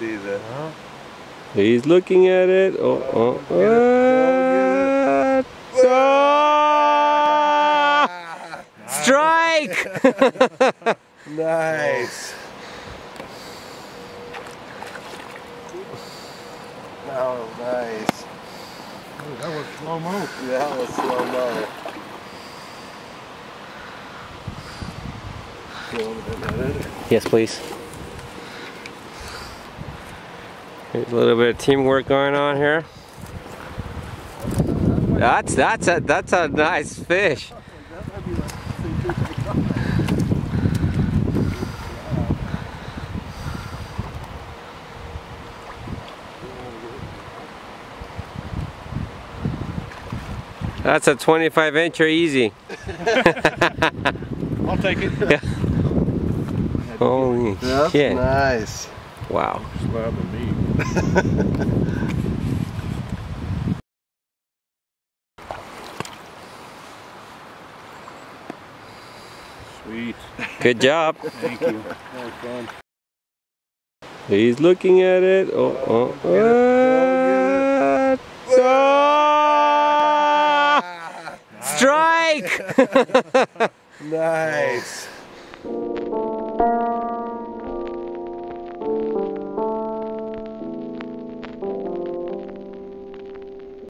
see that. He's looking at it. Oh. Strike! Nice. Oh, nice. Ooh, that was slow-mo. That was slow-mo. Yes, please. There's a little bit of teamwork going on here. That's a nice fish. That's a 25-incher easy. I'll take it. Yeah. Holy That's shit. Nice. Wow. Slapping me. Sweet. Good job. Thank you. That was fun. He's looking at it. Oh. Strike! Nice.